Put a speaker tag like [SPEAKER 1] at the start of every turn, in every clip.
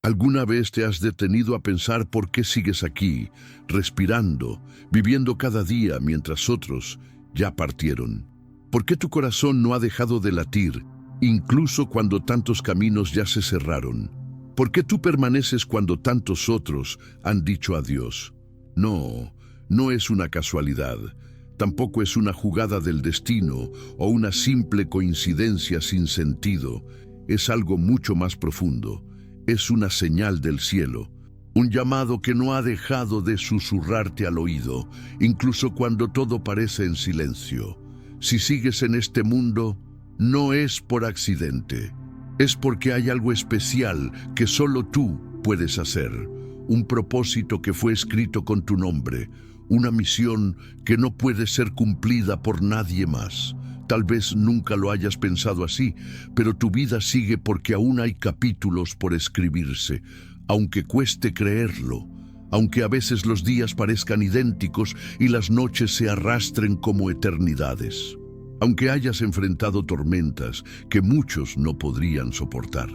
[SPEAKER 1] ¿Alguna vez te has detenido a pensar por qué sigues aquí, respirando, viviendo cada día mientras otros ya partieron? ¿Por qué tu corazón no ha dejado de latir, incluso cuando tantos caminos ya se cerraron? ¿Por qué tú permaneces cuando tantos otros han dicho adiós? No, no es una casualidad. Tampoco es una jugada del destino o una simple coincidencia sin sentido. Es algo mucho más profundo. Es una señal del cielo, un llamado que no ha dejado de susurrarte al oído, incluso cuando todo parece en silencio. Si sigues en este mundo, no es por accidente. Es porque hay algo especial que solo tú puedes hacer. Un propósito que fue escrito con tu nombre. Una misión que no puede ser cumplida por nadie más. Tal vez nunca lo hayas pensado así, pero tu vida sigue porque aún hay capítulos por escribirse, aunque cueste creerlo, aunque a veces los días parezcan idénticos y las noches se arrastren como eternidades, aunque hayas enfrentado tormentas que muchos no podrían soportar.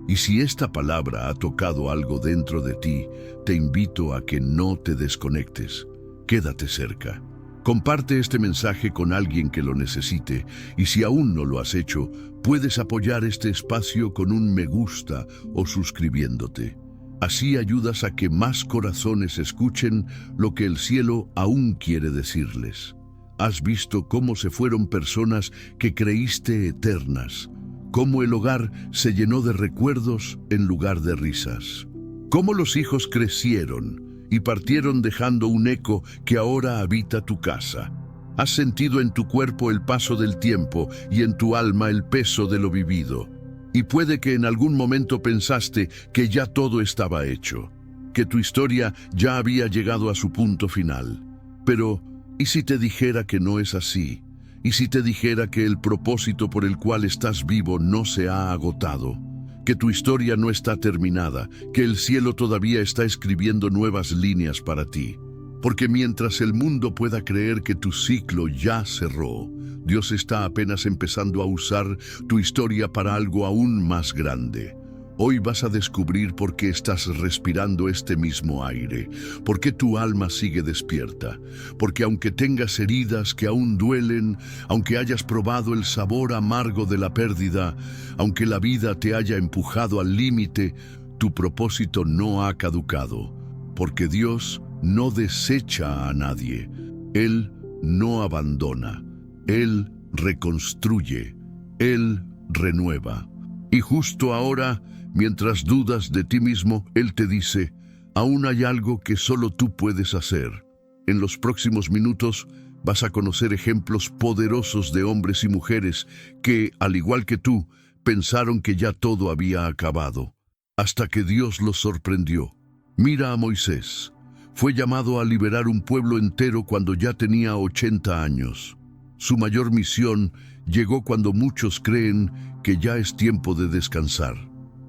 [SPEAKER 1] Y si esta palabra ha tocado algo dentro de ti, te invito a que no te desconectes. Quédate cerca. Comparte este mensaje con alguien que lo necesite y si aún no lo has hecho, puedes apoyar este espacio con un me gusta o suscribiéndote. Así ayudas a que más corazones escuchen lo que el cielo aún quiere decirles. Has visto cómo se fueron personas que creíste eternas, cómo el hogar se llenó de recuerdos en lugar de risas, cómo los hijos crecieron y partieron dejando un eco que ahora habita tu casa. Has sentido en tu cuerpo el paso del tiempo y en tu alma el peso de lo vivido. Y puede que en algún momento pensaste que ya todo estaba hecho, que tu historia ya había llegado a su punto final. Pero, ¿y si te dijera que no es así? ¿Y si te dijera que el propósito por el cual estás vivo no se ha agotado? Que tu historia no está terminada, que el cielo todavía está escribiendo nuevas líneas para ti. Porque mientras el mundo pueda creer que tu ciclo ya cerró, Dios está apenas empezando a usar tu historia para algo aún más grande. Hoy vas a descubrir por qué estás respirando este mismo aire, por qué tu alma sigue despierta, porque aunque tengas heridas que aún duelen, aunque hayas probado el sabor amargo de la pérdida, aunque la vida te haya empujado al límite, tu propósito no ha caducado, porque Dios no desecha a nadie, Él no abandona, Él reconstruye, Él renueva. Y justo ahora, mientras dudas de ti mismo, Él te dice, aún hay algo que solo tú puedes hacer. En los próximos minutos vas a conocer ejemplos poderosos de hombres y mujeres que, al igual que tú, pensaron que ya todo había acabado, hasta que Dios los sorprendió. Mira a Moisés. Fue llamado a liberar un pueblo entero cuando ya tenía 80 años. Su mayor misión llegó cuando muchos creen que ya es tiempo de descansar.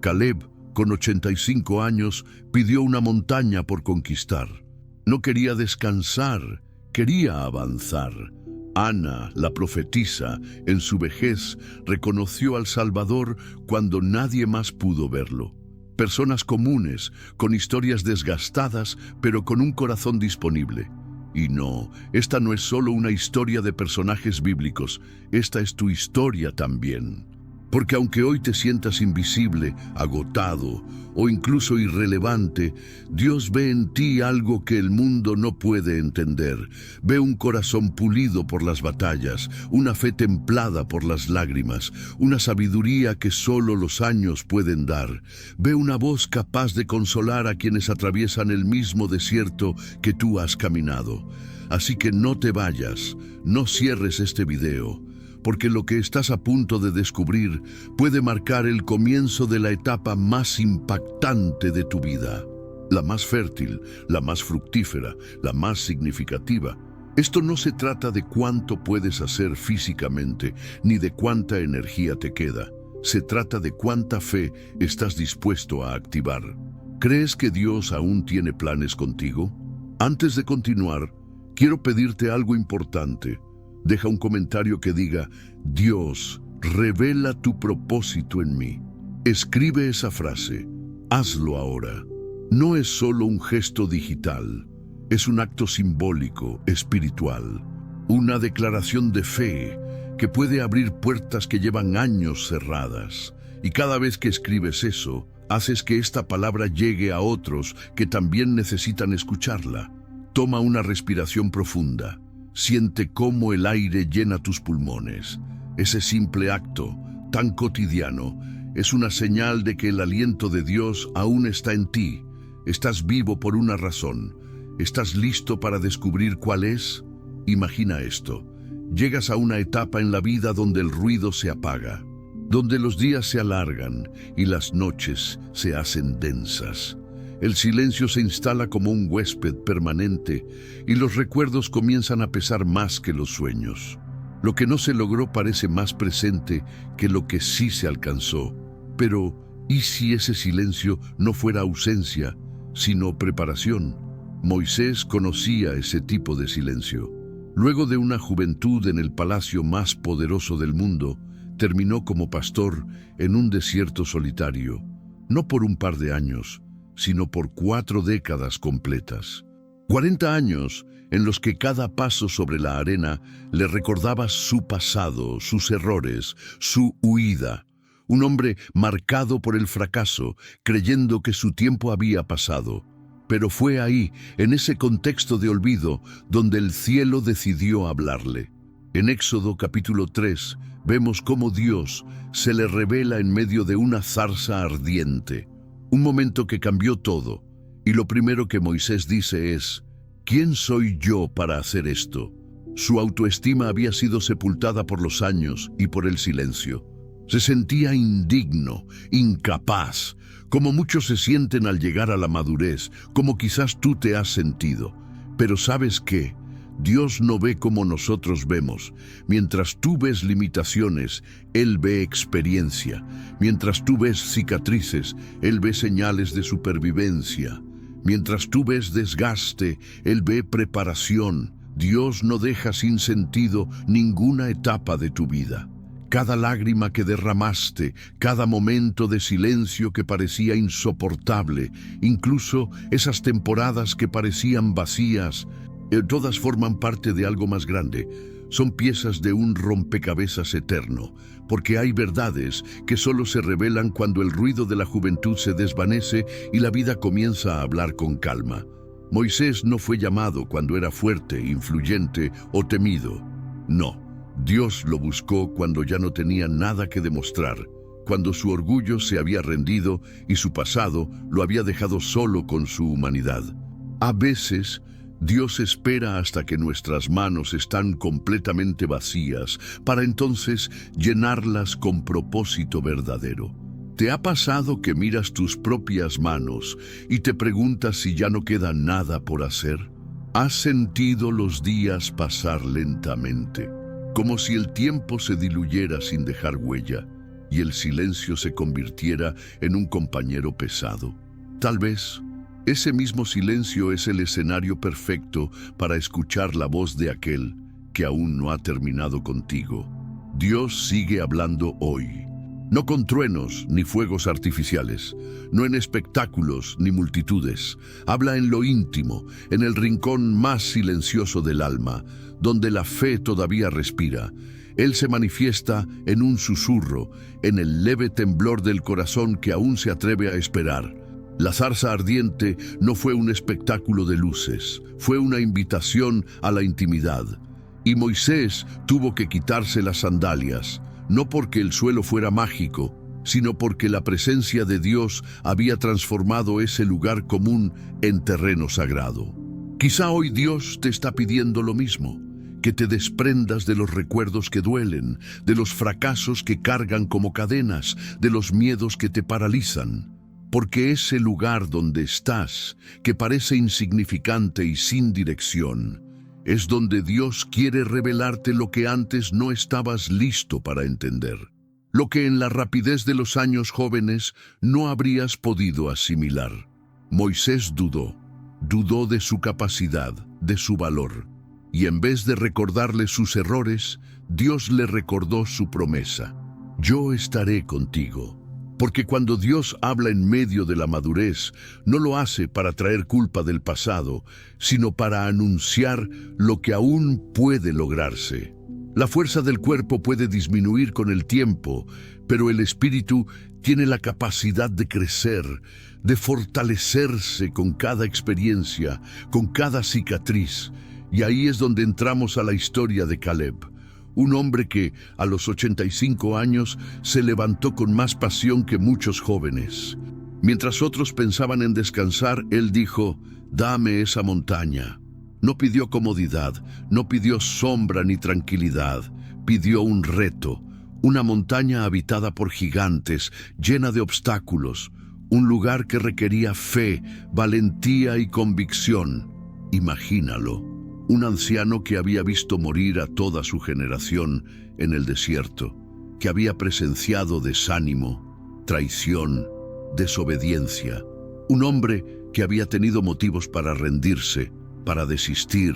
[SPEAKER 1] Caleb, con 85 años, pidió una montaña por conquistar. No quería descansar, quería avanzar. Ana, la profetisa, en su vejez, reconoció al Salvador cuando nadie más pudo verlo. Personas comunes, con historias desgastadas, pero con un corazón disponible. Y no, esta no es solo una historia de personajes bíblicos, esta es tu historia también. Porque aunque hoy te sientas invisible, agotado o incluso irrelevante, Dios ve en ti algo que el mundo no puede entender. Ve un corazón pulido por las batallas, una fe templada por las lágrimas, una sabiduría que solo los años pueden dar. Ve una voz capaz de consolar a quienes atraviesan el mismo desierto que tú has caminado. Así que no te vayas, no cierres este video, porque lo que estás a punto de descubrir puede marcar el comienzo de la etapa más impactante de tu vida, la más fértil, la más fructífera, la más significativa. Esto no se trata de cuánto puedes hacer físicamente, ni de cuánta energía te queda. Se trata de cuánta fe estás dispuesto a activar. ¿Crees que Dios aún tiene planes contigo? Antes de continuar, quiero pedirte algo importante. Deja un comentario que diga, Dios, revela tu propósito en mí. Escribe esa frase. Hazlo ahora. No es solo un gesto digital, es un acto simbólico, espiritual, una declaración de fe que puede abrir puertas que llevan años cerradas. Y cada vez que escribes eso, haces que esta palabra llegue a otros que también necesitan escucharla. Toma una respiración profunda. Siente cómo el aire llena tus pulmones. Ese simple acto, tan cotidiano, es una señal de que el aliento de Dios aún está en ti. Estás vivo por una razón. ¿Estás listo para descubrir cuál es? Imagina esto. Llegas a una etapa en la vida donde el ruido se apaga, donde los días se alargan y las noches se hacen densas. El silencio se instala como un huésped permanente y los recuerdos comienzan a pesar más que los sueños. Lo que no se logró parece más presente que lo que sí se alcanzó. Pero, ¿y si ese silencio no fuera ausencia, sino preparación? Moisés conocía ese tipo de silencio. Luego de una juventud en el palacio más poderoso del mundo, terminó como pastor en un desierto solitario, no por un par de años, sino por 4 décadas completas. 40 años en los que cada paso sobre la arena le recordaba su pasado, sus errores, su huida. Un hombre marcado por el fracaso, creyendo que su tiempo había pasado. Pero fue ahí, en ese contexto de olvido, donde el cielo decidió hablarle. En Éxodo capítulo 3, vemos cómo Dios se le revela en medio de una zarza ardiente. Un momento que cambió todo. Y lo primero que Moisés dice es: ¿quién soy yo para hacer esto? Su autoestima había sido sepultada por los años y por el silencio. Se sentía indigno, incapaz, como muchos se sienten al llegar a la madurez, como quizás tú te has sentido. Pero ¿sabes qué? Dios no ve como nosotros vemos. Mientras tú ves limitaciones, Él ve experiencia. Mientras tú ves cicatrices, Él ve señales de supervivencia. Mientras tú ves desgaste, Él ve preparación. Dios no deja sin sentido ninguna etapa de tu vida. Cada lágrima que derramaste, cada momento de silencio que parecía insoportable, incluso esas temporadas que parecían vacías, todas forman parte de algo más grande. Son piezas de un rompecabezas eterno, porque hay verdades que solo se revelan cuando el ruido de la juventud se desvanece y la vida comienza a hablar con calma. Moisés no fue llamado cuando era fuerte, influyente o temido. No. Dios lo buscó cuando ya no tenía nada que demostrar, cuando su orgullo se había rendido y su pasado lo había dejado solo con su humanidad. A veces, Dios espera hasta que nuestras manos están completamente vacías, para entonces llenarlas con propósito verdadero. ¿Te ha pasado que miras tus propias manos y te preguntas si ya no queda nada por hacer? ¿Has sentido los días pasar lentamente? Como si el tiempo se diluyera sin dejar huella y el silencio se convirtiera en un compañero pesado. Tal vez ese mismo silencio es el escenario perfecto para escuchar la voz de aquel que aún no ha terminado contigo. Dios sigue hablando hoy, no con truenos ni fuegos artificiales, no en espectáculos ni multitudes. Habla en lo íntimo, en el rincón más silencioso del alma, donde la fe todavía respira. Él se manifiesta en un susurro, en el leve temblor del corazón que aún se atreve a esperar. La zarza ardiente no fue un espectáculo de luces, fue una invitación a la intimidad. Y Moisés tuvo que quitarse las sandalias, no porque el suelo fuera mágico, sino porque la presencia de Dios había transformado ese lugar común en terreno sagrado. Quizá hoy Dios te está pidiendo lo mismo, que te desprendas de los recuerdos que duelen, de los fracasos que cargan como cadenas, de los miedos que te paralizan. Porque ese lugar donde estás, que parece insignificante y sin dirección, es donde Dios quiere revelarte lo que antes no estabas listo para entender, lo que en la rapidez de los años jóvenes no habrías podido asimilar. Moisés dudó de su capacidad, de su valor, y en vez de recordarle sus errores, Dios le recordó su promesa: yo estaré contigo. Porque cuando Dios habla en medio de la madurez, no lo hace para traer culpa del pasado, sino para anunciar lo que aún puede lograrse. La fuerza del cuerpo puede disminuir con el tiempo, pero el espíritu tiene la capacidad de crecer, de fortalecerse con cada experiencia, con cada cicatriz. Y ahí es donde entramos a la historia de Caleb. Un hombre que, a los 85 años, se levantó con más pasión que muchos jóvenes. Mientras otros pensaban en descansar, él dijo: «Dame esa montaña». No pidió comodidad, no pidió sombra ni tranquilidad, pidió un reto, una montaña habitada por gigantes, llena de obstáculos, un lugar que requería fe, valentía y convicción. Imagínalo. Un anciano que había visto morir a toda su generación en el desierto, que había presenciado desánimo, traición, desobediencia. Un hombre que había tenido motivos para rendirse, para desistir,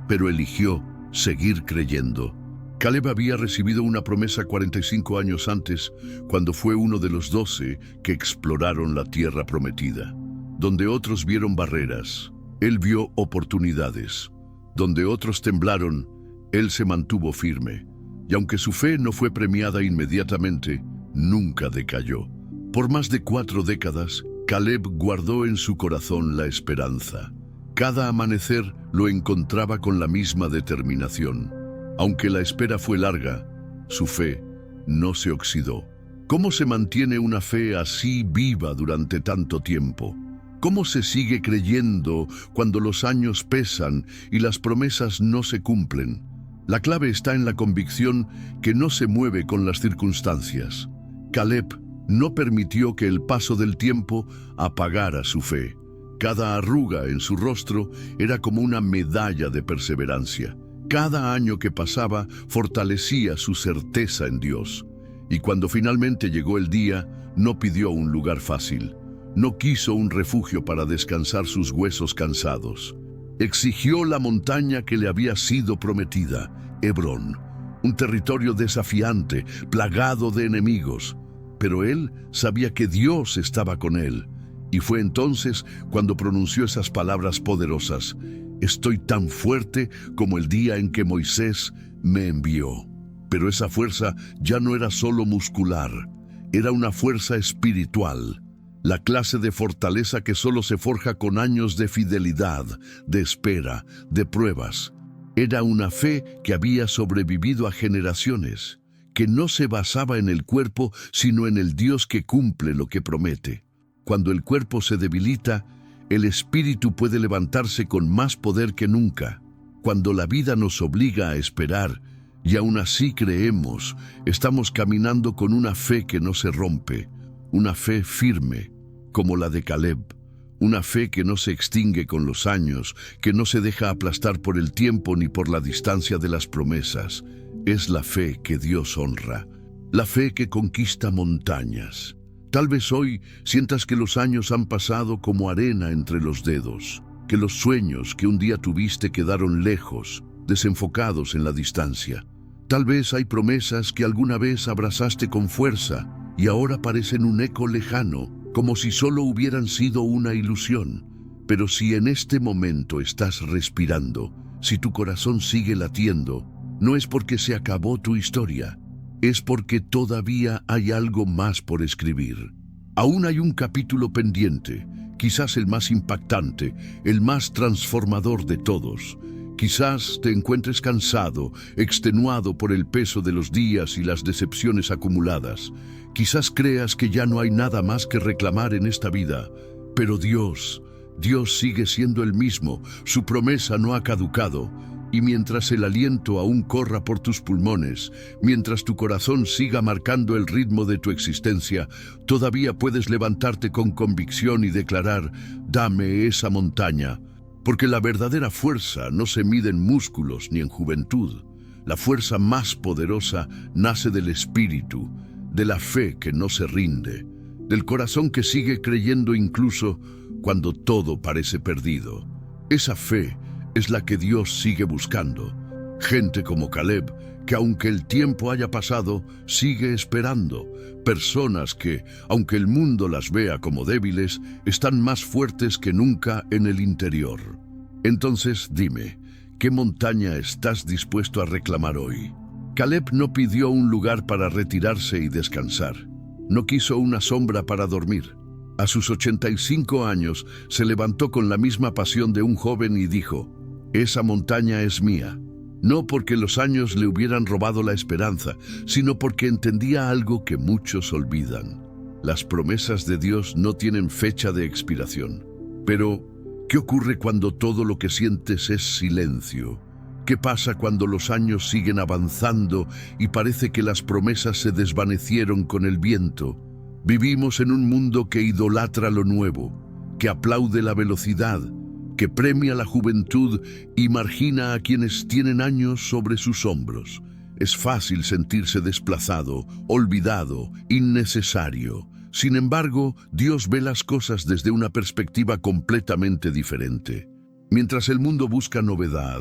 [SPEAKER 1] pero eligió seguir creyendo. Caleb había recibido una promesa 45 años antes, cuando fue uno de los 12 que exploraron la tierra prometida. Donde otros vieron barreras, él vio oportunidades. Donde otros temblaron, él se mantuvo firme, y aunque su fe no fue premiada inmediatamente, nunca decayó. Por más de 4 décadas, Caleb guardó en su corazón la esperanza. Cada amanecer lo encontraba con la misma determinación. Aunque la espera fue larga, su fe no se oxidó. ¿Cómo se mantiene una fe así viva durante tanto tiempo? ¿Cómo se sigue creyendo cuando los años pesan y las promesas no se cumplen? La clave está en la convicción que no se mueve con las circunstancias. Caleb no permitió que el paso del tiempo apagara su fe. Cada arruga en su rostro era como una medalla de perseverancia. Cada año que pasaba fortalecía su certeza en Dios. Y cuando finalmente llegó el día, no pidió un lugar fácil. No quiso un refugio para descansar sus huesos cansados. Exigió la montaña que le había sido prometida, Hebrón, un territorio desafiante, plagado de enemigos. Pero él sabía que Dios estaba con él. Y fue entonces cuando pronunció esas palabras poderosas: «Estoy tan fuerte como el día en que Moisés me envió». Pero esa fuerza ya no era solo muscular, era una fuerza espiritual. La clase de fortaleza que solo se forja con años de fidelidad, de espera, de pruebas. Era una fe que había sobrevivido a generaciones, que no se basaba en el cuerpo, sino en el Dios que cumple lo que promete. Cuando el cuerpo se debilita, el espíritu puede levantarse con más poder que nunca. Cuando la vida nos obliga a esperar, y aún así creemos, estamos caminando con una fe que no se rompe. Una fe firme, como la de Caleb, una fe que no se extingue con los años, que no se deja aplastar por el tiempo ni por la distancia de las promesas. Es la fe que Dios honra, la fe que conquista montañas. Tal vez hoy sientas que los años han pasado como arena entre los dedos, que los sueños que un día tuviste quedaron lejos, desenfocados en la distancia. Tal vez hay promesas que alguna vez abrazaste con fuerza, y ahora parecen un eco lejano, como si solo hubieran sido una ilusión. Pero si en este momento estás respirando, si tu corazón sigue latiendo, no es porque se acabó tu historia, es porque todavía hay algo más por escribir. Aún hay un capítulo pendiente, quizás el más impactante, el más transformador de todos. Quizás te encuentres cansado, extenuado por el peso de los días y las decepciones acumuladas. Quizás creas que ya no hay nada más que reclamar en esta vida. Pero Dios sigue siendo el mismo, su promesa no ha caducado. Y mientras el aliento aún corra por tus pulmones, mientras tu corazón siga marcando el ritmo de tu existencia, todavía puedes levantarte con convicción y declarar: «Dame esa montaña». Porque la verdadera fuerza no se mide en músculos ni en juventud. La fuerza más poderosa nace del espíritu, de la fe que no se rinde, del corazón que sigue creyendo incluso cuando todo parece perdido. Esa fe es la que Dios sigue buscando. Gente como Caleb, que aunque el tiempo haya pasado, sigue esperando. Personas que, aunque el mundo las vea como débiles, están más fuertes que nunca en el interior. Entonces dime, ¿qué montaña estás dispuesto a reclamar hoy? Caleb no pidió un lugar para retirarse y descansar. No quiso una sombra para dormir. A sus 85 años se levantó con la misma pasión de un joven y dijo: «Esa montaña es mía». No porque los años le hubieran robado la esperanza, sino porque entendía algo que muchos olvidan. Las promesas de Dios no tienen fecha de expiración. Pero, ¿qué ocurre cuando todo lo que sientes es silencio? ¿Qué pasa cuando los años siguen avanzando y parece que las promesas se desvanecieron con el viento? Vivimos en un mundo que idolatra lo nuevo, que aplaude la velocidad, que premia la juventud y margina a quienes tienen años sobre sus hombros. Es fácil sentirse desplazado, olvidado, innecesario. Sin embargo, Dios ve las cosas desde una perspectiva completamente diferente. Mientras el mundo busca novedad,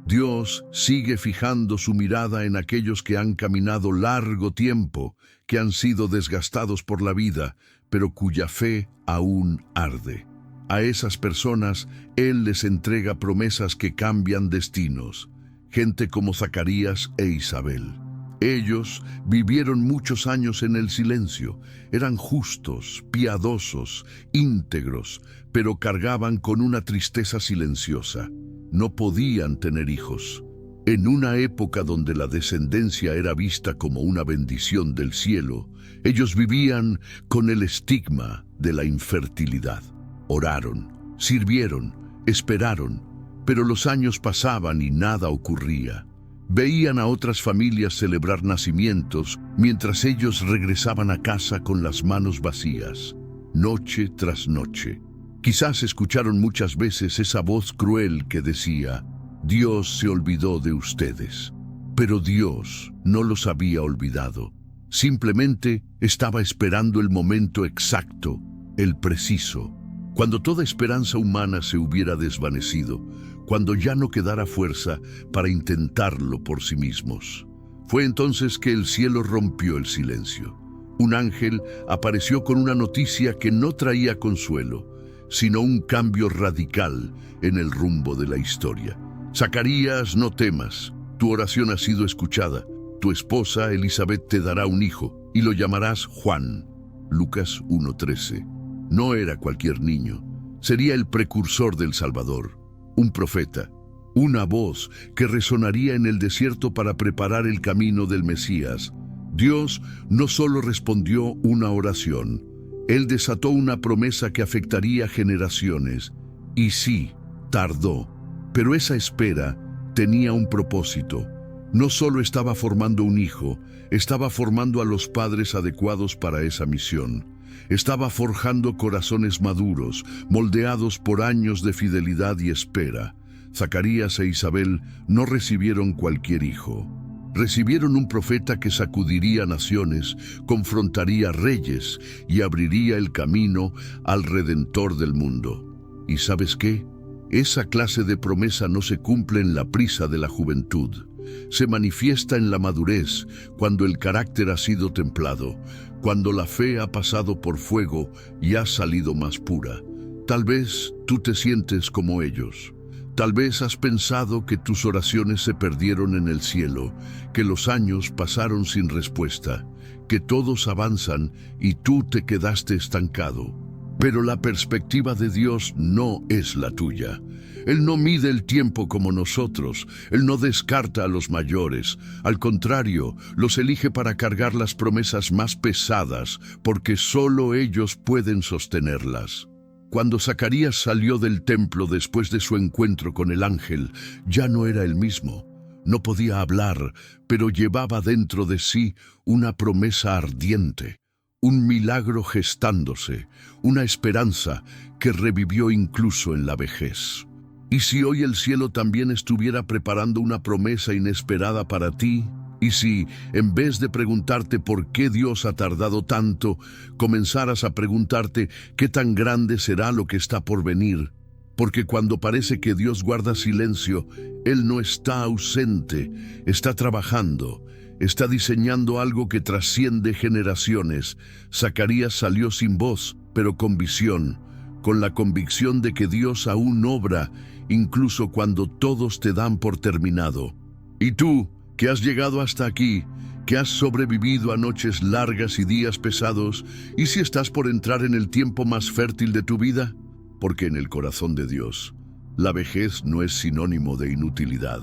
[SPEAKER 1] Dios sigue fijando su mirada en aquellos que han caminado largo tiempo, que han sido desgastados por la vida, pero cuya fe aún arde. A esas personas, Él les entrega promesas que cambian destinos. Gente como Zacarías e Isabel. Ellos vivieron muchos años en el silencio. Eran justos, piadosos, íntegros, pero cargaban con una tristeza silenciosa. No podían tener hijos. En una época donde la descendencia era vista como una bendición del cielo, ellos vivían con el estigma de la infertilidad. Oraron, sirvieron, esperaron, pero los años pasaban y nada ocurría. Veían a otras familias celebrar nacimientos mientras ellos regresaban a casa con las manos vacías, noche tras noche. Quizás escucharon muchas veces esa voz cruel que decía: «Dios se olvidó de ustedes». Pero Dios no los había olvidado. Simplemente estaba esperando el momento exacto, el preciso. Cuando toda esperanza humana se hubiera desvanecido, cuando ya no quedara fuerza para intentarlo por sí mismos. Fue entonces que el cielo rompió el silencio. Un ángel apareció con una noticia que no traía consuelo, sino un cambio radical en el rumbo de la historia. «Zacarías, no temas, tu oración ha sido escuchada. Tu esposa Elizabeth te dará un hijo y lo llamarás Juan». Lucas 1:13. No era cualquier niño, sería el precursor del Salvador, un profeta, una voz que resonaría en el desierto para preparar el camino del Mesías. Dios no solo respondió una oración, Él desató una promesa que afectaría generaciones. Y sí, tardó, pero esa espera tenía un propósito. No solo estaba formando un hijo, estaba formando a los padres adecuados para esa misión. Estaba forjando corazones maduros, moldeados por años de fidelidad y espera. Zacarías e Isabel no recibieron cualquier hijo. Recibieron un profeta que sacudiría naciones, confrontaría reyes y abriría el camino al Redentor del mundo. ¿Y sabes qué? Esa clase de promesa no se cumple en la prisa de la juventud. Se manifiesta en la madurez, cuando el carácter ha sido templado, cuando la fe ha pasado por fuego y ha salido más pura. Tal vez tú te sientes como ellos. Tal vez has pensado que tus oraciones se perdieron en el cielo, que los años pasaron sin respuesta, que todos avanzan y tú te quedaste estancado. Pero la perspectiva de Dios no es la tuya. Él no mide el tiempo como nosotros. Él no descarta a los mayores. Al contrario, los elige para cargar las promesas más pesadas, porque solo ellos pueden sostenerlas. Cuando Zacarías salió del templo después de su encuentro con el ángel, ya no era el mismo. No podía hablar, pero llevaba dentro de sí una promesa ardiente. Un milagro gestándose, una esperanza que revivió incluso en la vejez. ¿Y si hoy el cielo también estuviera preparando una promesa inesperada para ti? ¿Y si, en vez de preguntarte por qué Dios ha tardado tanto, comenzaras a preguntarte qué tan grande será lo que está por venir? porque cuando parece que Dios guarda silencio, Él no está ausente, está trabajando, está diseñando algo que trasciende generaciones. Zacarías salió sin voz, pero con visión, con la convicción de que Dios aún obra, incluso cuando todos te dan por terminado. Y tú, que has llegado hasta aquí, que has sobrevivido a noches largas y días pesados, ¿y si estás por entrar en el tiempo más fértil de tu vida? Porque en el corazón de Dios, la vejez no es sinónimo de inutilidad,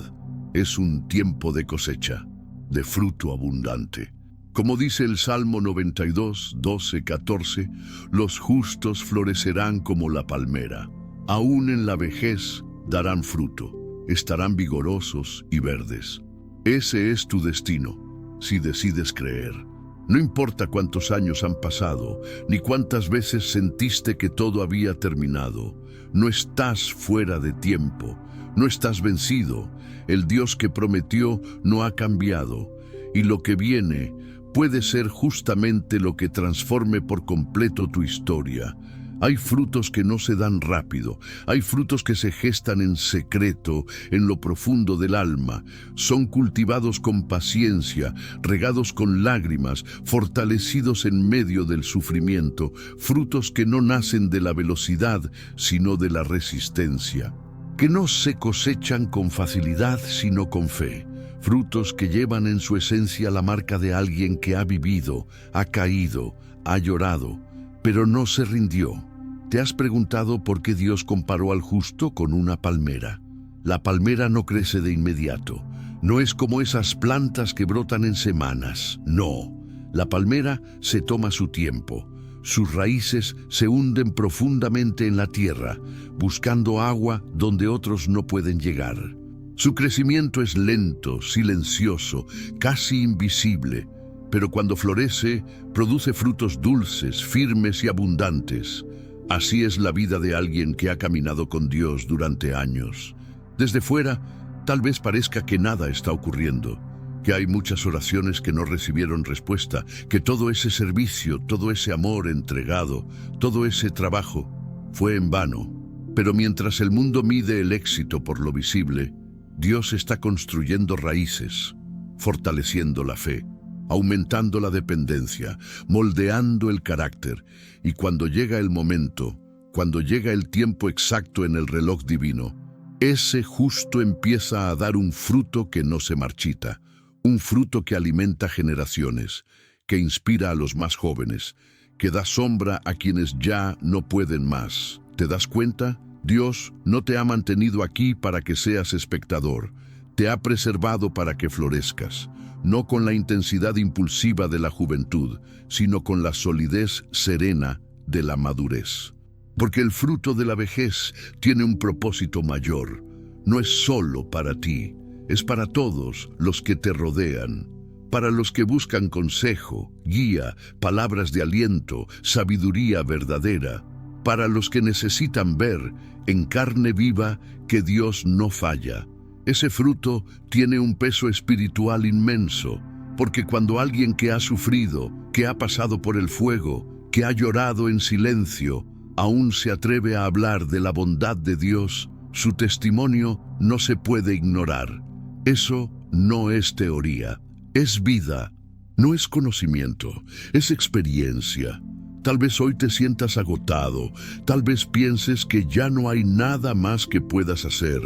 [SPEAKER 1] es un tiempo de cosecha, de fruto abundante. Como dice el Salmo 92, 12, 14, los justos florecerán como la palmera. Aún en la vejez darán fruto, estarán vigorosos y verdes. Ese es tu destino, si decides creer. No importa cuántos años han pasado, ni cuántas veces sentiste que todo había terminado. No estás fuera de tiempo, no estás vencido. El Dios que prometió no ha cambiado, y lo que viene puede ser justamente lo que transforme por completo tu historia. Hay frutos que no se dan rápido, hay frutos que se gestan en secreto, en lo profundo del alma. Son cultivados con paciencia, regados con lágrimas, fortalecidos en medio del sufrimiento, frutos que no nacen de la velocidad, sino de la resistencia, que no se cosechan con facilidad, sino con fe. Frutos que llevan en su esencia la marca de alguien que ha vivido, ha caído, ha llorado, pero no se rindió. ¿Te has preguntado por qué Dios comparó al justo con una palmera? La palmera no crece de inmediato. No es como esas plantas que brotan en semanas. No, la palmera se toma su tiempo. Sus raíces se hunden profundamente en la tierra, buscando agua donde otros no pueden llegar. Su crecimiento es lento, silencioso, casi invisible, pero cuando florece, produce frutos dulces, firmes y abundantes. Así es la vida de alguien que ha caminado con Dios durante años. Desde fuera, tal vez parezca que nada está ocurriendo, que hay muchas oraciones que no recibieron respuesta, que todo ese servicio, todo ese amor entregado, todo ese trabajo fue en vano. Pero mientras el mundo mide el éxito por lo visible, Dios está construyendo raíces, fortaleciendo la fe, aumentando la dependencia, moldeando el carácter, y cuando llega el momento, cuando llega el tiempo exacto en el reloj divino, ese justo empieza a dar un fruto que no se marchita, un fruto que alimenta generaciones, que inspira a los más jóvenes, que da sombra a quienes ya no pueden más. ¿Te das cuenta? Dios no te ha mantenido aquí para que seas espectador, te ha preservado para que florezcas, no con la intensidad impulsiva de la juventud, sino con la solidez serena de la madurez. Porque el fruto de la vejez tiene un propósito mayor. No es solo para ti, es para todos los que te rodean, para los que buscan consejo, guía, palabras de aliento, sabiduría verdadera, para los que necesitan ver en carne viva que Dios no falla. Ese fruto tiene un peso espiritual inmenso, porque cuando alguien que ha sufrido, que ha pasado por el fuego, que ha llorado en silencio, aún se atreve a hablar de la bondad de Dios, su testimonio no se puede ignorar. Eso no es teoría, es vida, no es conocimiento, es experiencia. Tal vez hoy te sientas agotado, tal vez pienses que ya no hay nada más que puedas hacer,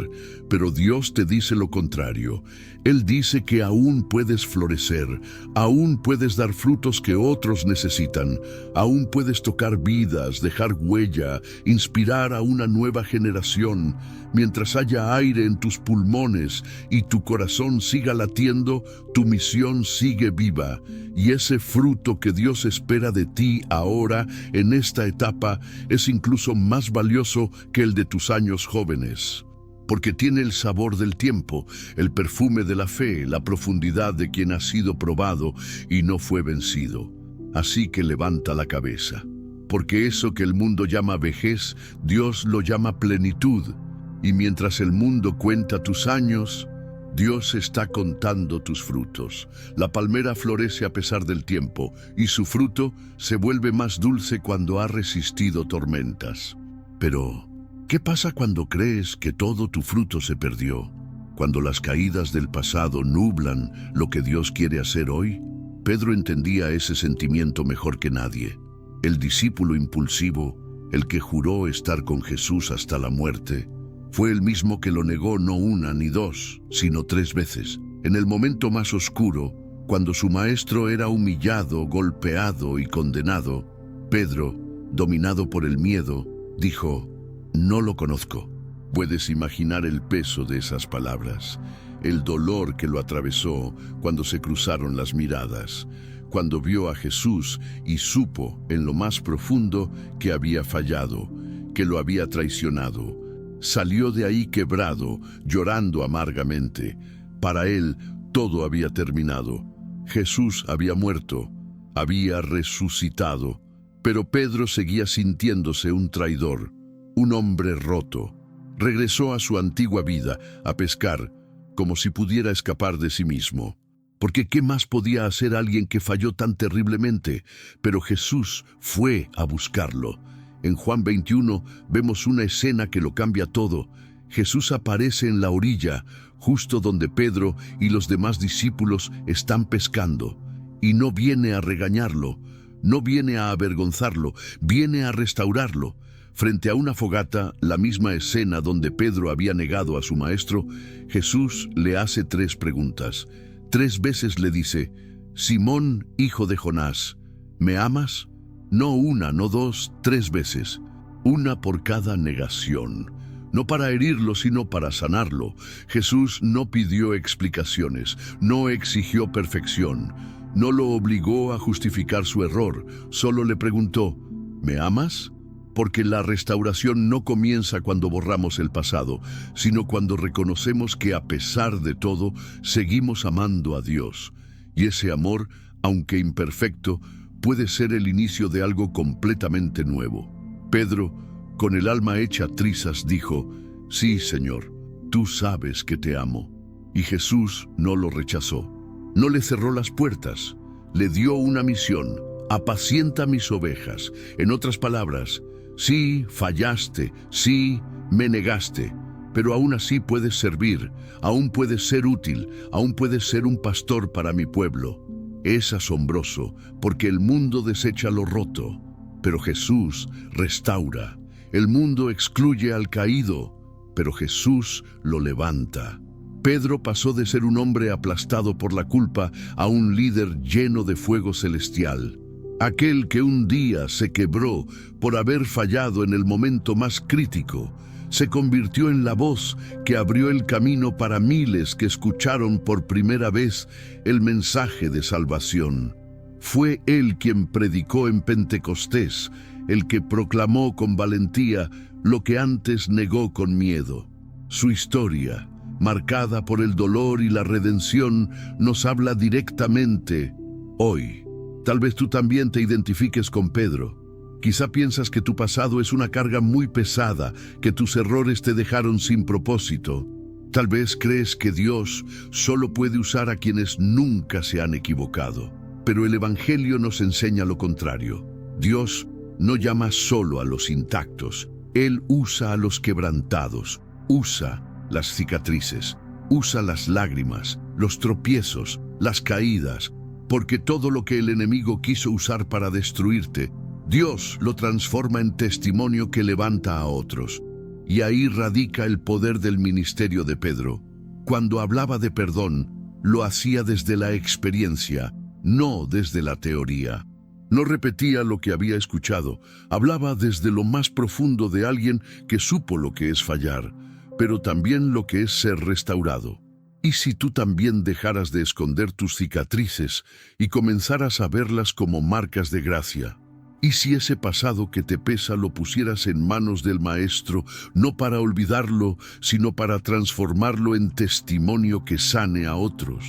[SPEAKER 1] pero Dios te dice lo contrario. Él dice que aún puedes florecer, aún puedes dar frutos que otros necesitan, aún puedes tocar vidas, dejar huella, inspirar a una nueva generación. Mientras haya aire en tus pulmones y tu corazón siga latiendo, tu misión sigue viva. Y ese fruto que Dios espera de ti ahora, en esta etapa, es incluso más valioso que el de tus años jóvenes. Porque tiene el sabor del tiempo, el perfume de la fe, la profundidad de quien ha sido probado y no fue vencido. Así que levanta la cabeza. Porque eso que el mundo llama vejez, Dios lo llama plenitud. Y mientras el mundo cuenta tus años, Dios está contando tus frutos. La palmera florece a pesar del tiempo, y su fruto se vuelve más dulce cuando ha resistido tormentas. Pero ¿Qué pasa cuando crees que todo tu fruto se perdió? Cuando las caídas del pasado nublan lo que Dios quiere hacer hoy. Pedro entendía ese sentimiento mejor que nadie. El discípulo impulsivo, el que juró estar con Jesús hasta la muerte, fue el mismo que lo negó no una ni dos, sino 3 veces. En el momento más oscuro, cuando su maestro era humillado, golpeado y condenado, Pedro, dominado por el miedo, dijo: «No lo conozco». Puedes imaginar el peso de esas palabras, el dolor que lo atravesó cuando se cruzaron las miradas, cuando vio a Jesús y supo en lo más profundo que había fallado, que lo había traicionado. Salió de ahí quebrado, llorando amargamente. Para él todo había terminado. Jesús había muerto, había resucitado, pero Pedro seguía sintiéndose un traidor, un hombre roto. Regresó a su antigua vida, a pescar, como si pudiera escapar de sí mismo. Porque ¿qué más podía hacer alguien que falló tan terriblemente? Pero Jesús fue a buscarlo. En Juan 21 vemos una escena que lo cambia todo. Jesús aparece en la orilla, justo donde Pedro y los demás discípulos están pescando. Y no viene a regañarlo, no viene a avergonzarlo, viene a restaurarlo. Frente a una fogata, la misma escena donde Pedro había negado a su maestro, Jesús le hace 3 preguntas. 3 veces le dice: «Simón, hijo de Jonás, ¿me amas?». No una, no 2, 3 veces. Una por cada negación. No para herirlo, sino para sanarlo. Jesús no pidió explicaciones, no exigió perfección, no lo obligó a justificar su error, solo le preguntó: «¿Me amas?». Porque la restauración no comienza cuando borramos el pasado, sino cuando reconocemos que a pesar de todo, seguimos amando a Dios. Y ese amor, aunque imperfecto, puede ser el inicio de algo completamente nuevo. Pedro, con el alma hecha trizas, dijo: «Sí, Señor, tú sabes que te amo». Y Jesús no lo rechazó. No le cerró las puertas, le dio una misión: «Apacienta mis ovejas». En otras palabras, sí, fallaste, sí, me negaste, pero aún así puedes servir, aún puedes ser útil, aún puedes ser un pastor para mi pueblo. Es asombroso, porque el mundo desecha lo roto, pero Jesús restaura. El mundo excluye al caído, pero Jesús lo levanta. Pedro pasó de ser un hombre aplastado por la culpa a un líder lleno de fuego celestial. Aquel que un día se quebró por haber fallado en el momento más crítico, se convirtió en la voz que abrió el camino para miles que escucharon por primera vez el mensaje de salvación. Fue él quien predicó en Pentecostés, el que proclamó con valentía lo que antes negó con miedo. Su historia, marcada por el dolor y la redención, nos habla directamente hoy. Tal vez tú también te identifiques con Pedro. Quizá piensas que tu pasado es una carga muy pesada, que tus errores te dejaron sin propósito. Tal vez crees que Dios solo puede usar a quienes nunca se han equivocado. Pero el Evangelio nos enseña lo contrario. Dios no llama solo a los intactos. Él usa a los quebrantados, usa las cicatrices, usa las lágrimas, los tropiezos, las caídas, porque todo lo que el enemigo quiso usar para destruirte, Dios lo transforma en testimonio que levanta a otros. Y ahí radica el poder del ministerio de Pedro. Cuando hablaba de perdón, lo hacía desde la experiencia, no desde la teoría. No repetía lo que había escuchado, hablaba desde lo más profundo de alguien que supo lo que es fallar, pero también lo que es ser restaurado. ¿Y si tú también dejaras de esconder tus cicatrices y comenzaras a verlas como marcas de gracia? ¿Y si ese pasado que te pesa lo pusieras en manos del Maestro, no para olvidarlo, sino para transformarlo en testimonio que sane a otros?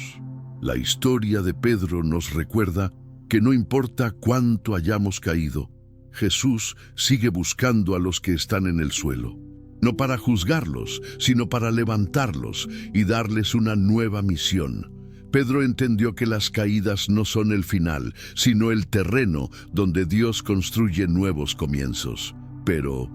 [SPEAKER 1] La historia de Pedro nos recuerda que no importa cuánto hayamos caído, Jesús sigue buscando a los que están en el suelo. No para juzgarlos, sino para levantarlos y darles una nueva misión. Pedro entendió que las caídas no son el final, sino el terreno donde Dios construye nuevos comienzos. Pero,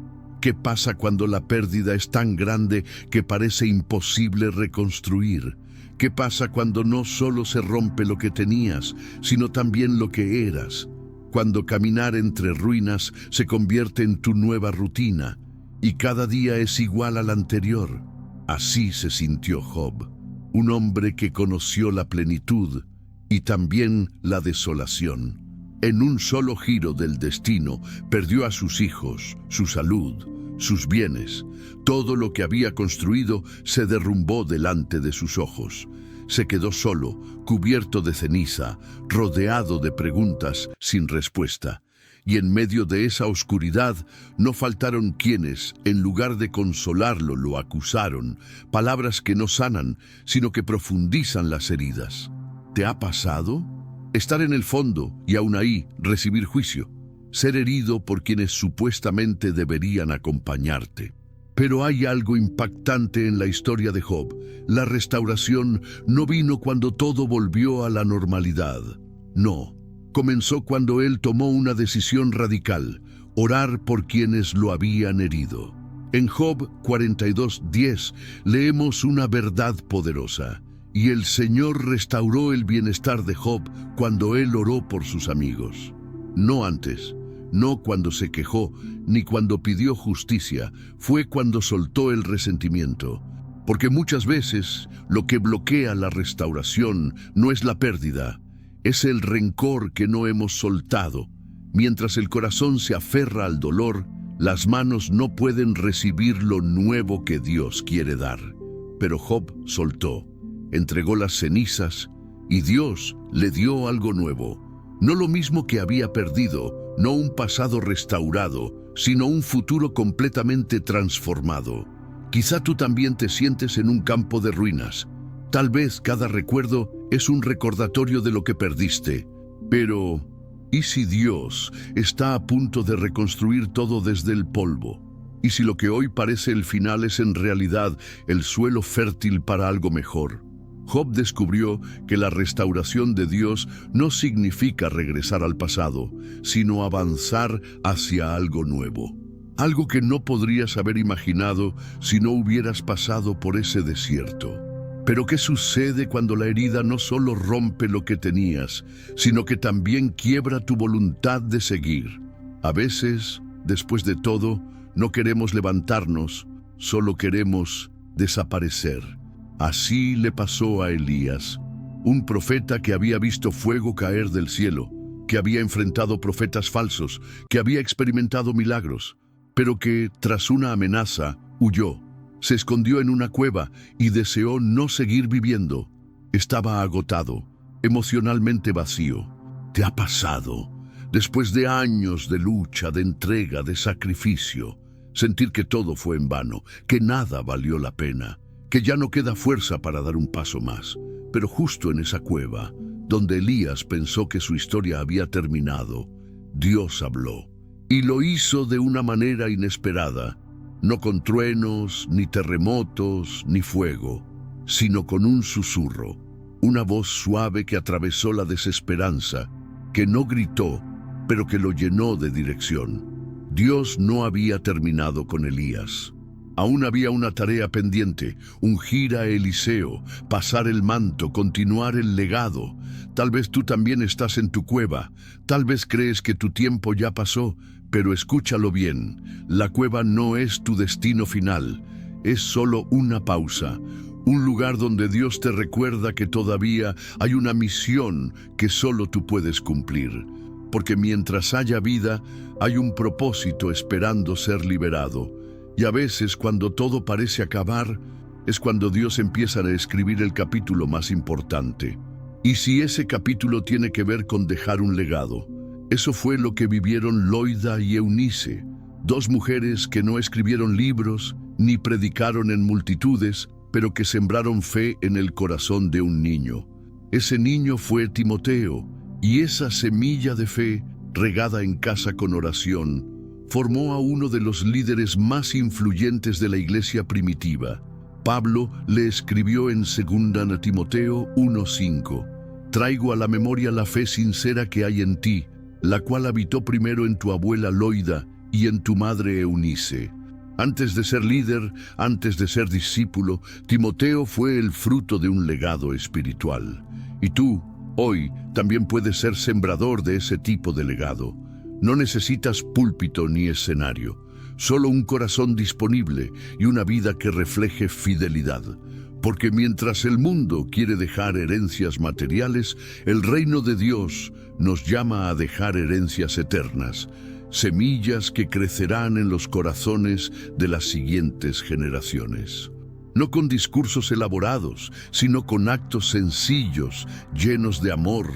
[SPEAKER 1] ¿Qué pasa cuando la pérdida es tan grande que parece imposible reconstruir? ¿Qué pasa cuando no solo se rompe lo que tenías, sino también lo que eras? Cuando caminar entre ruinas se convierte en tu nueva rutina y cada día es igual al anterior. Así se sintió Job, un hombre que conoció la plenitud y también la desolación. En un solo giro del destino, perdió a sus hijos, su salud, sus bienes. Todo lo que había construido se derrumbó delante de sus ojos. Se quedó solo, cubierto de ceniza, rodeado de preguntas sin respuesta. Y en medio de esa oscuridad no faltaron quienes, en lugar de consolarlo, lo acusaron. Palabras que no sanan, sino que profundizan las heridas. ¿Te ha pasado? Estar en el fondo y aún ahí recibir juicio. Ser herido por quienes supuestamente deberían acompañarte. Pero hay algo impactante en la historia de Job. La restauración no vino cuando todo volvió a la normalidad. No, comenzó cuando él tomó una decisión radical: orar por quienes lo habían herido. En Job 42:10 leemos una verdad poderosa. Y el Señor restauró el bienestar de Job cuando él oró por sus amigos. No antes, no cuando se quejó, ni cuando pidió justicia, fue cuando soltó el resentimiento. Porque muchas veces lo que bloquea la restauración no es la pérdida, es el rencor que no hemos soltado. Mientras el corazón se aferra al dolor, las manos no pueden recibir lo nuevo que Dios quiere dar. Pero Job soltó. Entregó las cenizas y Dios le dio algo nuevo. No lo mismo que había perdido, no un pasado restaurado, sino un futuro completamente transformado. Quizá tú también te sientes en un campo de ruinas. Tal vez cada recuerdo es un recordatorio de lo que perdiste. Pero, ¿y si Dios está a punto de reconstruir todo desde el polvo? ¿Y si lo que hoy parece el final es en realidad el suelo fértil para algo mejor? Job descubrió que la restauración de Dios no significa regresar al pasado, sino avanzar hacia algo nuevo. Algo que no podrías haber imaginado si no hubieras pasado por ese desierto. Pero ¿qué sucede cuando la herida no solo rompe lo que tenías, sino que también quiebra tu voluntad de seguir? A veces, después de todo, no queremos levantarnos, solo queremos desaparecer. Así le pasó a Elías, un profeta que había visto fuego caer del cielo, que había enfrentado profetas falsos, que había experimentado milagros, pero que, tras una amenaza, huyó. Se escondió en una cueva y deseó no seguir viviendo. Estaba agotado, emocionalmente vacío. ¿Te ha pasado? Después de años de lucha, de entrega, de sacrificio, sentir que todo fue en vano, que nada valió la pena, que ya no queda fuerza para dar un paso más. Pero justo en esa cueva, donde Elías pensó que su historia había terminado, Dios habló. Y lo hizo de una manera inesperada, no con truenos, ni terremotos, ni fuego, sino con un susurro, una voz suave que atravesó la desesperanza, que no gritó, pero que lo llenó de dirección. Dios no había terminado con Elías. Aún había una tarea pendiente: ungir a Eliseo, pasar el manto, continuar el legado. Tal vez tú también estás en tu cueva, tal vez crees que tu tiempo ya pasó, pero escúchalo bien, la cueva no es tu destino final, es solo una pausa, un lugar donde Dios te recuerda que todavía hay una misión que solo tú puedes cumplir. Porque mientras haya vida, hay un propósito esperando ser liberado. Y a veces, cuando todo parece acabar, es cuando Dios empieza a escribir el capítulo más importante. Y si ese capítulo tiene que ver con dejar un legado, eso fue lo que vivieron Loida y Eunice, dos mujeres que no escribieron libros ni predicaron en multitudes, pero que sembraron fe en el corazón de un niño. Ese niño fue Timoteo, y esa semilla de fe, regada en casa con oración, formó a uno de los líderes más influyentes de la iglesia primitiva. Pablo le escribió en 2 Timoteo 1:5: «Traigo a la memoria la fe sincera que hay en ti, la cual habitó primero en tu abuela Loida y en tu madre Eunice. Antes de ser líder, antes de ser discípulo, Timoteo fue el fruto de un legado espiritual. Y tú, hoy, también puedes ser sembrador de ese tipo de legado. No necesitas púlpito ni escenario, solo un corazón disponible y una vida que refleje fidelidad. Porque mientras el mundo quiere dejar herencias materiales, el reino de Dios nos llama a dejar herencias eternas, semillas que crecerán en los corazones de las siguientes generaciones. No con discursos elaborados, sino con actos sencillos, llenos de amor,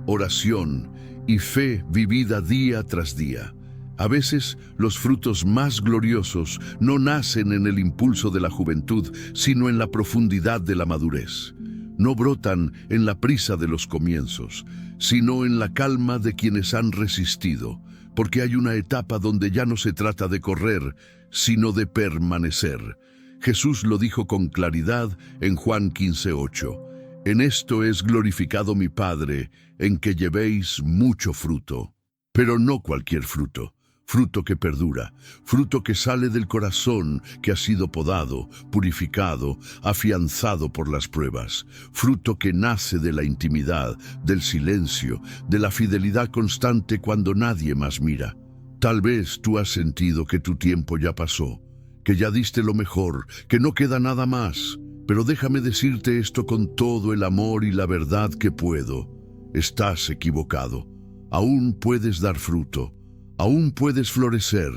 [SPEAKER 1] oración y fe vivida día tras día. A veces, los frutos más gloriosos no nacen en el impulso de la juventud, sino en la profundidad de la madurez. No brotan en la prisa de los comienzos, sino en la calma de quienes han resistido, porque hay una etapa donde ya no se trata de correr, sino de permanecer. Jesús lo dijo con claridad en Juan 15:8. En esto es glorificado mi Padre, en que llevéis mucho fruto. Pero no cualquier fruto, fruto que perdura, fruto que sale del corazón que ha sido podado, purificado, afianzado por las pruebas, fruto que nace de la intimidad, del silencio, de la fidelidad constante cuando nadie más mira. Tal vez tú has sentido que tu tiempo ya pasó, que ya diste lo mejor, que no queda nada más. Pero déjame decirte esto con todo el amor y la verdad que puedo. Estás equivocado. Aún puedes dar fruto. Aún puedes florecer.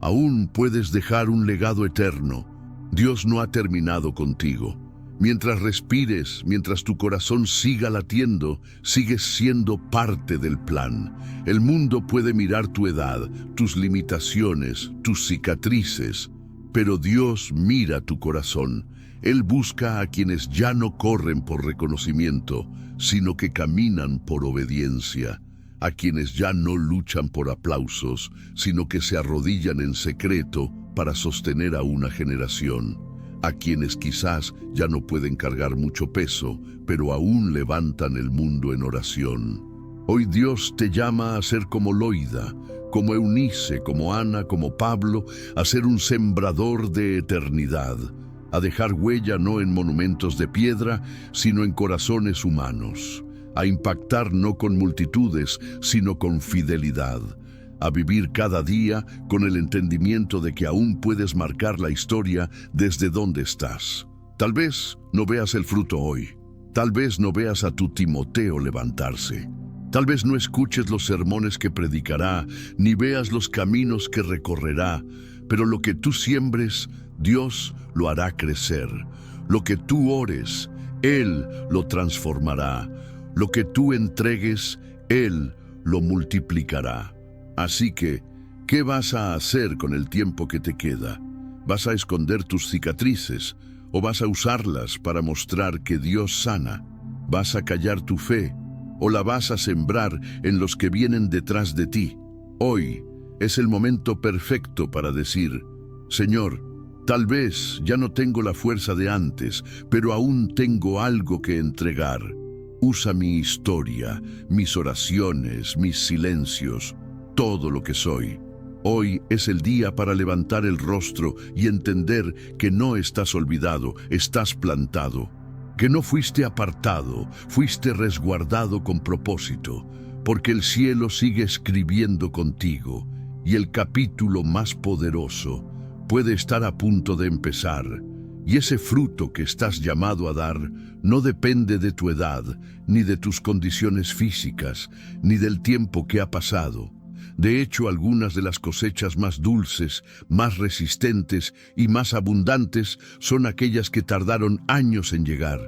[SPEAKER 1] Aún puedes dejar un legado eterno. Dios no ha terminado contigo. Mientras respires, mientras tu corazón siga latiendo, sigues siendo parte del plan. El mundo puede mirar tu edad, tus limitaciones, tus cicatrices, pero Dios mira tu corazón. Él busca a quienes ya no corren por reconocimiento, sino que caminan por obediencia. A quienes ya no luchan por aplausos, sino que se arrodillan en secreto para sostener a una generación. A quienes quizás ya no pueden cargar mucho peso, pero aún levantan el mundo en oración. Hoy Dios te llama a ser como Loida, como Eunice, como Ana, como Pablo, a ser un sembrador de eternidad, a dejar huella no en monumentos de piedra, sino en corazones humanos, a impactar no con multitudes, sino con fidelidad, a vivir cada día con el entendimiento de que aún puedes marcar la historia desde donde estás. Tal vez no veas el fruto hoy, tal vez no veas a tu Timoteo levantarse, tal vez no escuches los sermones que predicará, ni veas los caminos que recorrerá, pero lo que tú siembres, Dios lo hará crecer. Lo que tú ores, Él lo transformará. Lo que tú entregues, Él lo multiplicará. Así que, ¿qué vas a hacer con el tiempo que te queda? ¿Vas a esconder tus cicatrices o vas a usarlas para mostrar que Dios sana? ¿Vas a callar tu fe o la vas a sembrar en los que vienen detrás de ti? Hoy es el momento perfecto para decir: Señor, tal vez ya no tengo la fuerza de antes, pero aún tengo algo que entregar. Usa mi historia, mis oraciones, mis silencios, todo lo que soy. Hoy es el día para levantar el rostro y entender que no estás olvidado, estás plantado. Que no fuiste apartado, fuiste resguardado con propósito, porque el cielo sigue escribiendo contigo y el capítulo más poderoso puede estar a punto de empezar. Y ese fruto que estás llamado a dar no depende de tu edad, ni de tus condiciones físicas, ni del tiempo que ha pasado. De hecho, algunas de las cosechas más dulces, más resistentes y más abundantes son aquellas que tardaron años en llegar.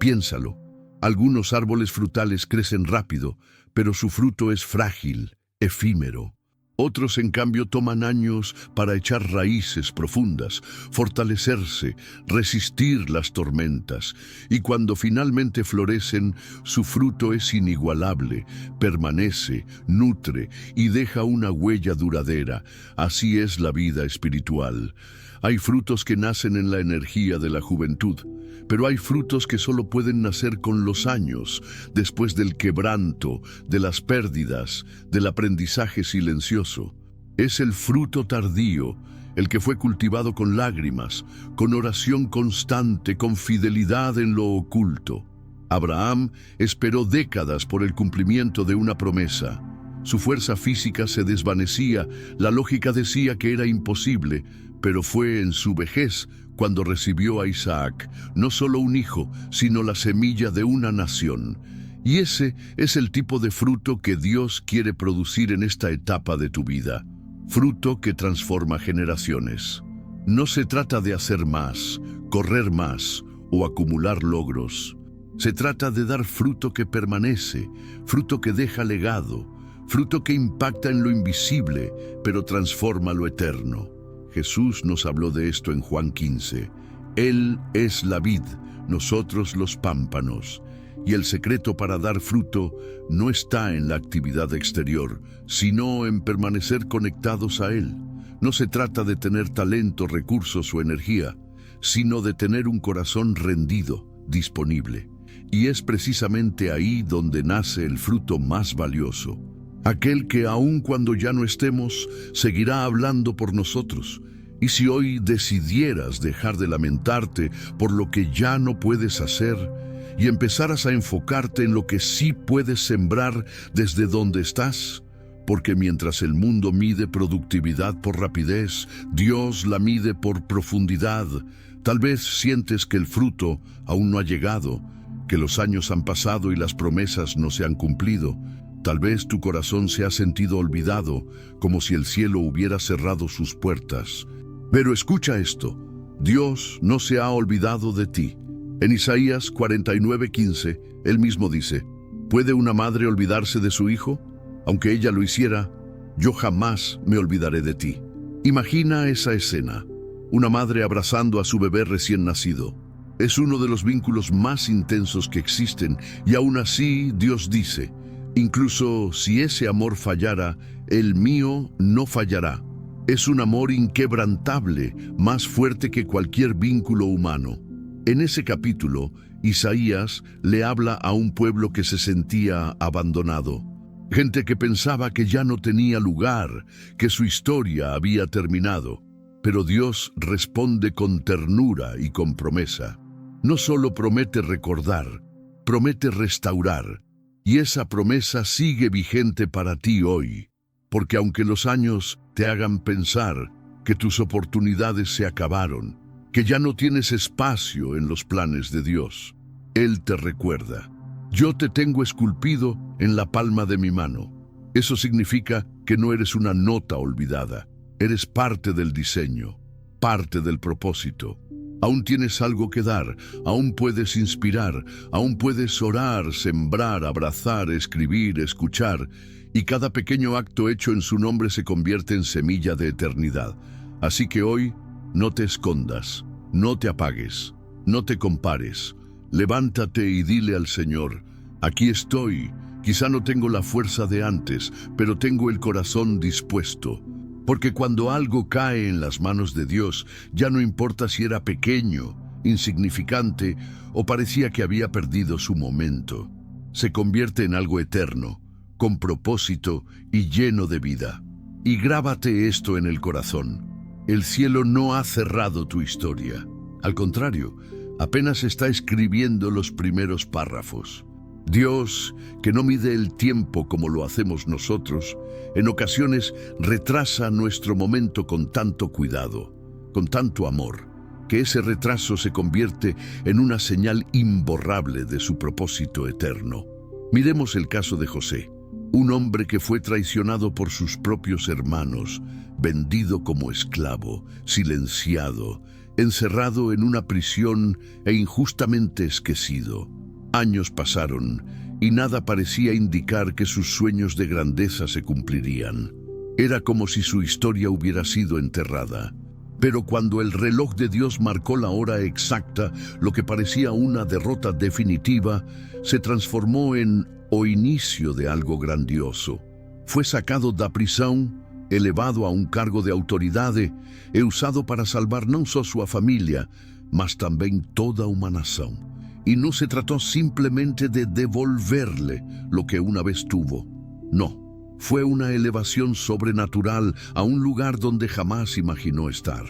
[SPEAKER 1] Piénsalo. Algunos árboles frutales crecen rápido, pero su fruto es frágil, efímero. Otros, en cambio, toman años para echar raíces profundas, fortalecerse, resistir las tormentas. Y cuando finalmente florecen, su fruto es inigualable, permanece, nutre y deja una huella duradera. Así es la vida espiritual. Hay frutos que nacen en la energía de la juventud, pero hay frutos que solo pueden nacer con los años, después del quebranto, de las pérdidas, del aprendizaje silencioso. Es el fruto tardío, el que fue cultivado con lágrimas, con oración constante, con fidelidad en lo oculto. Abraham esperó décadas por el cumplimiento de una promesa. Su fuerza física se desvanecía, la lógica decía que era imposible, pero fue en su vejez cuando recibió a Isaac, no solo un hijo, sino la semilla de una nación. Y ese es el tipo de fruto que Dios quiere producir en esta etapa de tu vida. Fruto que transforma generaciones. No se trata de hacer más, correr más o acumular logros. Se trata de dar fruto que permanece, fruto que deja legado, fruto que impacta en lo invisible, pero transforma lo eterno. Jesús nos habló de esto en Juan 15. Él es la vid, nosotros los pámpanos. Y el secreto para dar fruto no está en la actividad exterior, sino en permanecer conectados a Él. No se trata de tener talento, recursos o energía, sino de tener un corazón rendido, disponible. Y es precisamente ahí donde nace el fruto más valioso. Aquel que aun cuando ya no estemos, seguirá hablando por nosotros. Y si hoy decidieras dejar de lamentarte por lo que ya no puedes hacer, y empezaras a enfocarte en lo que sí puedes sembrar desde donde estás, porque mientras el mundo mide productividad por rapidez, Dios la mide por profundidad. Tal vez sientes que el fruto aún no ha llegado, que los años han pasado y las promesas no se han cumplido. Tal vez tu corazón se ha sentido olvidado, como si el cielo hubiera cerrado sus puertas. Pero escucha esto, Dios no se ha olvidado de ti. En Isaías 49:15, él mismo dice, ¿puede una madre olvidarse de su hijo? Aunque ella lo hiciera, yo jamás me olvidaré de ti. Imagina esa escena, una madre abrazando a su bebé recién nacido. Es uno de los vínculos más intensos que existen, y aún así Dios dice, incluso si ese amor fallara, el mío no fallará. Es un amor inquebrantable, más fuerte que cualquier vínculo humano. En ese capítulo, Isaías le habla a un pueblo que se sentía abandonado. Gente que pensaba que ya no tenía lugar, que su historia había terminado. Pero Dios responde con ternura y con promesa. No solo promete recordar, promete restaurar. Y esa promesa sigue vigente para ti hoy. Porque aunque los años te hagan pensar que tus oportunidades se acabaron, que ya no tienes espacio en los planes de Dios, Él te recuerda. Yo te tengo esculpido en la palma de mi mano. Eso significa que no eres una nota olvidada. Eres parte del diseño, parte del propósito. Aún tienes algo que dar, aún puedes inspirar, aún puedes orar, sembrar, abrazar, escribir, escuchar, y cada pequeño acto hecho en su nombre se convierte en semilla de eternidad. Así que hoy, no te escondas, no te apagues, no te compares. Levántate y dile al Señor, aquí estoy, quizá no tengo la fuerza de antes, pero tengo el corazón dispuesto. Porque cuando algo cae en las manos de Dios, ya no importa si era pequeño, insignificante o parecía que había perdido su momento. Se convierte en algo eterno, con propósito y lleno de vida. Y grábate esto en el corazón. El cielo no ha cerrado tu historia. Al contrario, apenas está escribiendo los primeros párrafos. Dios, que no mide el tiempo como lo hacemos nosotros, en ocasiones retrasa nuestro momento con tanto cuidado, con tanto amor, que ese retraso se convierte en una señal imborrable de su propósito eterno. Miremos el caso de José, un hombre que fue traicionado por sus propios hermanos, vendido como esclavo, silenciado, encerrado en una prisión e injustamente esquecido. Años pasaron y nada parecía indicar que sus sueños de grandeza se cumplirían. Era como si su historia hubiera sido enterrada. Pero cuando el reloj de Dios marcó la hora exacta, lo que parecía una derrota definitiva, se transformó en o inicio de algo grandioso. Fue sacado da prisão, elevado a un cargo de autoridade e usado para salvar não só sua família, mas também toda uma nação. Y no se trató simplemente de devolverle lo que una vez tuvo. No, Fue una elevación sobrenatural a un lugar donde jamás imaginó estar.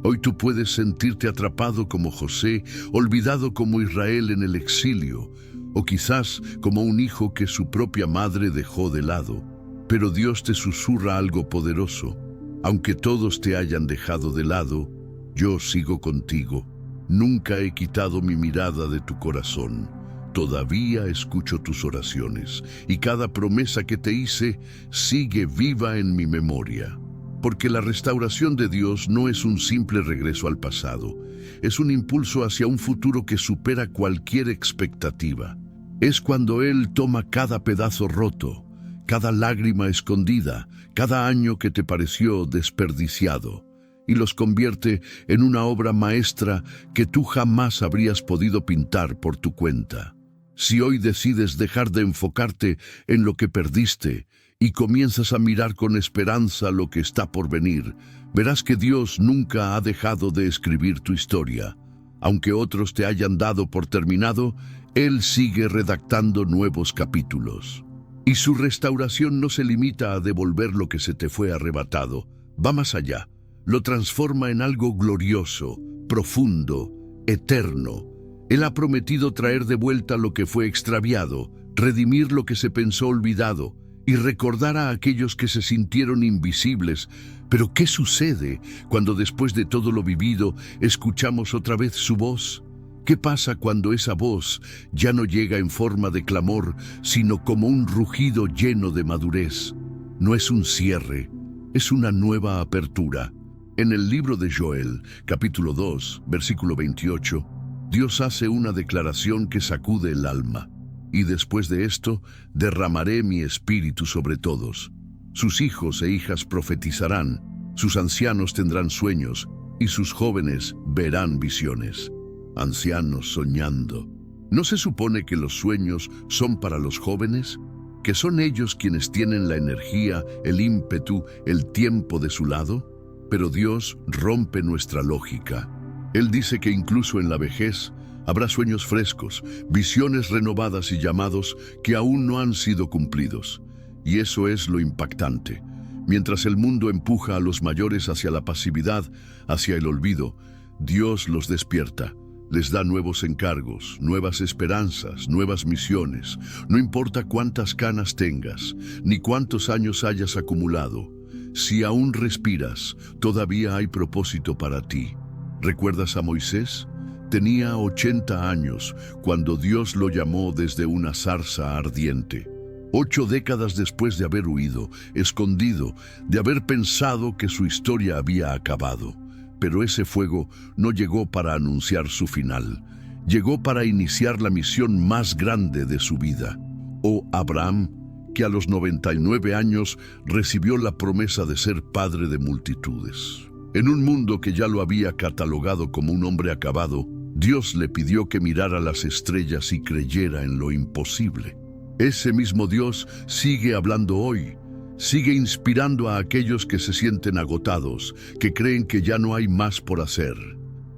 [SPEAKER 1] Hoy tú puedes sentirte atrapado como José, olvidado como Israel en el exilio, o quizás como un hijo que su propia madre dejó de lado. Pero Dios te susurra algo poderoso. Aunque todos te hayan dejado de lado, yo sigo contigo. Nunca he quitado mi mirada de tu corazón. Todavía escucho tus oraciones, y cada promesa que te hice sigue viva en mi memoria. Porque la restauración de Dios no es un simple regreso al pasado, es un impulso hacia un futuro que supera cualquier expectativa. Es cuando Él toma cada pedazo roto, cada lágrima escondida, cada año que te pareció desperdiciado, y los convierte en una obra maestra que tú jamás habrías podido pintar por tu cuenta. Si hoy decides dejar de enfocarte en lo que perdiste y comienzas a mirar con esperanza lo que está por venir, verás que Dios nunca ha dejado de escribir tu historia. Aunque otros te hayan dado por terminado, Él sigue redactando nuevos capítulos. Y su restauración no se limita a devolver lo que se te fue arrebatado, va más allá. Lo transforma en algo glorioso, profundo, eterno. Él ha prometido traer de vuelta lo que fue extraviado, redimir lo que se pensó olvidado y recordar a aquellos que se sintieron invisibles. Pero ¿qué sucede cuando después de todo lo vivido escuchamos otra vez su voz? ¿Qué pasa cuando esa voz ya no llega en forma de clamor, sino como un rugido lleno de madurez? No es un cierre, es una nueva apertura. En el libro de Joel, capítulo 2, versículo 28, Dios hace una declaración que sacude el alma. Y después de esto, derramaré mi espíritu sobre todos. Sus hijos e hijas profetizarán, sus ancianos tendrán sueños, y sus jóvenes verán visiones. Ancianos soñando. ¿No se supone que los sueños son para los jóvenes? ¿Que son ellos quienes tienen la energía, el ímpetu, el tiempo de su lado? Pero Dios rompe nuestra lógica. Él dice que incluso en la vejez habrá sueños frescos, visiones renovadas y llamados que aún no han sido cumplidos. Y eso es lo impactante. Mientras el mundo empuja a los mayores hacia la pasividad, hacia el olvido, Dios los despierta. Les da nuevos encargos, nuevas esperanzas, nuevas misiones. No importa cuántas canas tengas, ni cuántos años hayas acumulado. Si aún respiras, todavía hay propósito para ti. ¿Recuerdas a Moisés? Tenía 80 años cuando Dios lo llamó desde una zarza ardiente. 8 décadas después de haber huido, escondido, de haber pensado que su historia había acabado. Pero ese fuego no llegó para anunciar su final. Llegó para iniciar la misión más grande de su vida. Oh Abraham, que a los 99 años recibió la promesa de ser padre de multitudes. En un mundo que ya lo había catalogado como un hombre acabado, Dios le pidió que mirara las estrellas y creyera en lo imposible. Ese mismo Dios sigue hablando hoy, sigue inspirando a aquellos que se sienten agotados, que creen que ya no hay más por hacer.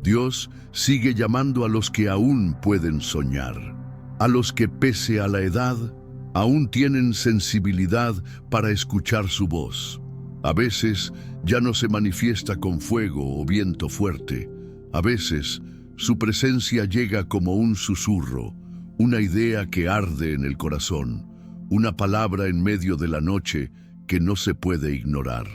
[SPEAKER 1] Dios sigue llamando a los que aún pueden soñar, a los que pese a la edad, aún tienen sensibilidad para escuchar su voz. A veces ya no se manifiesta con fuego o viento fuerte. A veces su presencia llega como un susurro, una idea que arde en el corazón, una palabra en medio de la noche que no se puede ignorar.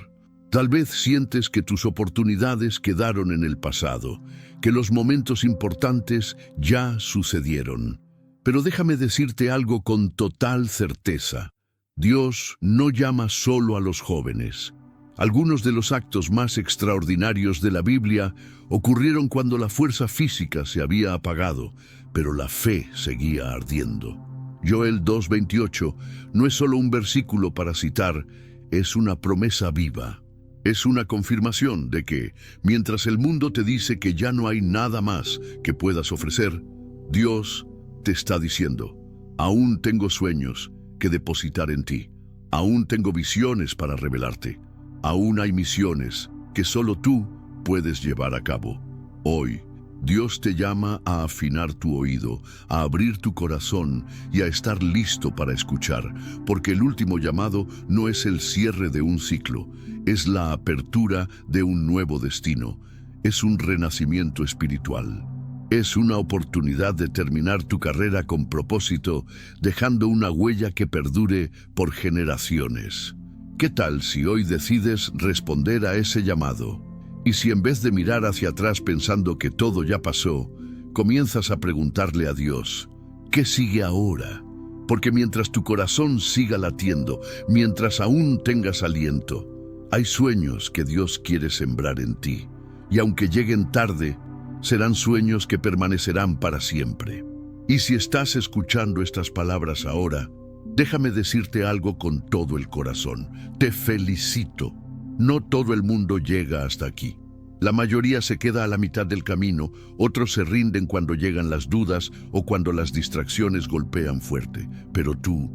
[SPEAKER 1] Tal vez sientes que tus oportunidades quedaron en el pasado, que los momentos importantes ya sucedieron. Pero déjame decirte algo con total certeza. Dios no llama solo a los jóvenes. Algunos de los actos más extraordinarios de la Biblia ocurrieron cuando la fuerza física se había apagado, pero la fe seguía ardiendo. Joel 2:28 no es solo un versículo para citar, es una promesa viva. Es una confirmación de que, mientras el mundo te dice que ya no hay nada más que puedas ofrecer, Dios te está diciendo, aún tengo sueños que depositar en ti, aún tengo visiones para revelarte. Aún hay misiones que solo tú puedes llevar a cabo. Hoy, Dios te llama a afinar tu oído, a abrir tu corazón y a estar listo para escuchar, porque el último llamado no es el cierre de un ciclo, es la apertura de un nuevo destino, es un renacimiento espiritual. Es una oportunidad de terminar tu carrera con propósito, dejando una huella que perdure por generaciones. ¿Qué tal si hoy decides responder a ese llamado? Y si en vez de mirar hacia atrás pensando que todo ya pasó, comienzas a preguntarle a Dios, ¿qué sigue ahora? Porque mientras tu corazón siga latiendo, mientras aún tengas aliento, hay sueños que Dios quiere sembrar en ti. Y aunque lleguen tarde, serán sueños que permanecerán para siempre. Y si estás escuchando estas palabras ahora, déjame decirte algo con todo el corazón. Te felicito. No todo el mundo llega hasta aquí. La mayoría se queda a la mitad del camino, otros se rinden cuando llegan las dudas o cuando las distracciones golpean fuerte. Pero tú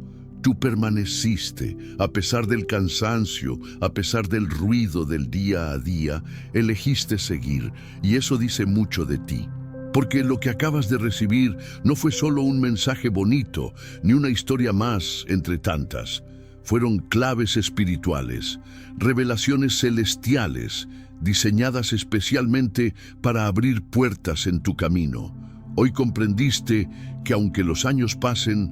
[SPEAKER 1] permaneciste, a pesar del cansancio, a pesar del ruido del día a día, elegiste seguir, y eso dice mucho de ti. Porque lo que acabas de recibir no fue solo un mensaje bonito, ni una historia más entre tantas. Fueron claves espirituales, revelaciones celestiales, diseñadas especialmente para abrir puertas en tu camino. Hoy comprendiste que aunque los años pasen,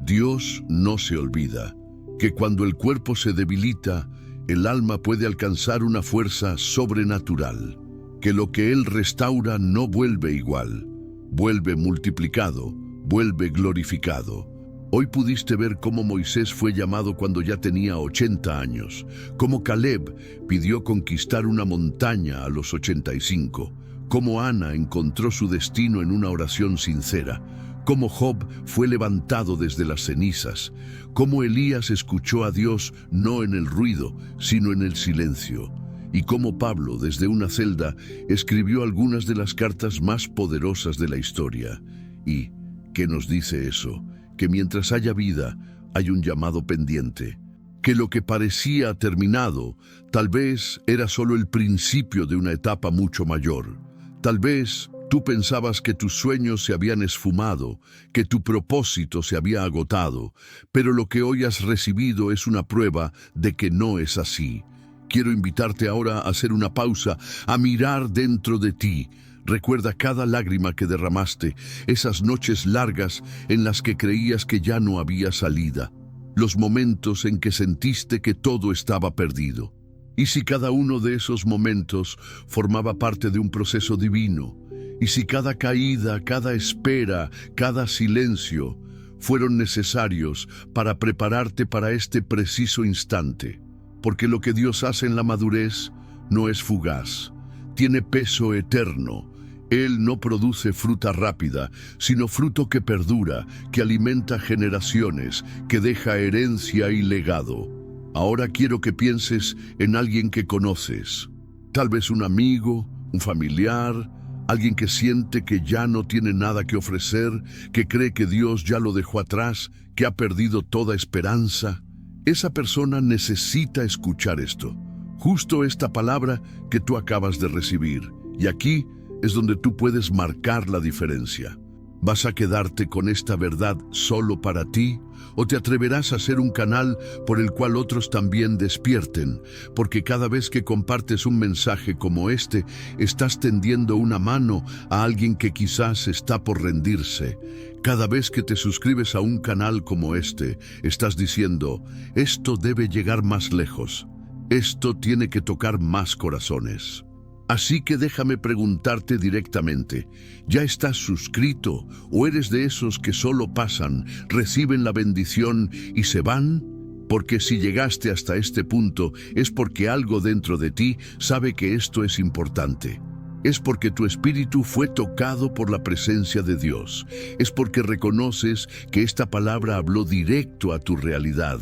[SPEAKER 1] Dios no se olvida, que cuando el cuerpo se debilita, el alma puede alcanzar una fuerza sobrenatural, que lo que Él restaura no vuelve igual, vuelve multiplicado, vuelve glorificado. Hoy pudiste ver cómo Moisés fue llamado cuando ya tenía 80 años, cómo Caleb pidió conquistar una montaña a los 85, cómo Ana encontró su destino en una oración sincera, cómo Job fue levantado desde las cenizas, cómo Elías escuchó a Dios no en el ruido, sino en el silencio, y cómo Pablo, desde una celda, escribió algunas de las cartas más poderosas de la historia. ¿Y qué nos dice eso? Que mientras haya vida, hay un llamado pendiente, que lo que parecía terminado, tal vez era solo el principio de una etapa mucho mayor. Tal vez tú pensabas que tus sueños se habían esfumado, que tu propósito se había agotado, pero lo que hoy has recibido es una prueba de que no es así. Quiero invitarte ahora a hacer una pausa, a mirar dentro de ti. Recuerda cada lágrima que derramaste, esas noches largas en las que creías que ya no había salida, los momentos en que sentiste que todo estaba perdido. Y si cada uno de esos momentos formaba parte de un proceso divino, y si cada caída, cada espera, cada silencio fueron necesarios para prepararte para este preciso instante, porque lo que Dios hace en la madurez no es fugaz, tiene peso eterno. Él no produce fruta rápida, sino fruto que perdura, que alimenta generaciones, que deja herencia y legado. Ahora quiero que pienses en alguien que conoces, tal vez un amigo, un familiar, alguien que siente que ya no tiene nada que ofrecer, que cree que Dios ya lo dejó atrás, que ha perdido toda esperanza. Esa persona necesita escuchar esto, justo esta palabra que tú acabas de recibir. Y aquí es donde tú puedes marcar la diferencia. ¿Vas a quedarte con esta verdad solo para ti? ¿O te atreverás a ser un canal por el cual otros también despierten? Porque cada vez que compartes un mensaje como este, estás tendiendo una mano a alguien que quizás está por rendirse. Cada vez que te suscribes a un canal como este, estás diciendo, esto debe llegar más lejos. Esto tiene que tocar más corazones. Así que déjame preguntarte directamente, ¿ya estás suscrito o eres de esos que solo pasan, reciben la bendición y se van? Porque si llegaste hasta este punto es porque algo dentro de ti sabe que esto es importante. Es porque tu espíritu fue tocado por la presencia de Dios. Es porque reconoces que esta palabra habló directo a tu realidad.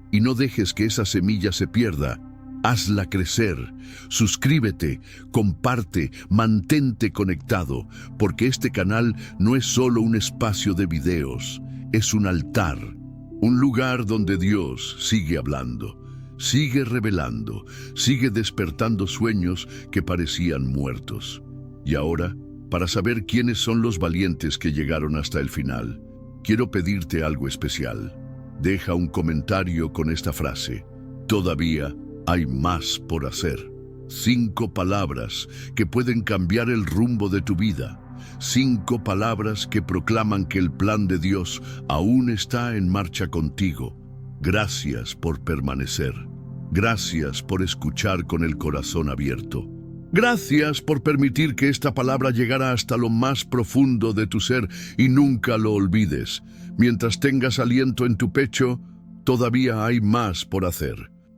[SPEAKER 1] Y no dejes que esa semilla se pierda. Hazla crecer, suscríbete, comparte, mantente conectado, porque este canal no es solo un espacio de videos, es un altar, un lugar donde Dios sigue hablando, sigue revelando, sigue despertando sueños que parecían muertos. Y ahora, para saber quiénes son los valientes que llegaron hasta el final, quiero pedirte algo especial. Deja un comentario con esta frase: todavía hay más por hacer. 5 palabras que pueden cambiar el rumbo de tu vida. 5 palabras que proclaman que el plan de Dios aún está en marcha contigo. Gracias por permanecer. Gracias por escuchar con el corazón abierto. Gracias por permitir que esta palabra llegara hasta lo más profundo de tu ser y nunca lo olvides. Mientras tengas aliento en tu pecho, todavía hay más por hacer.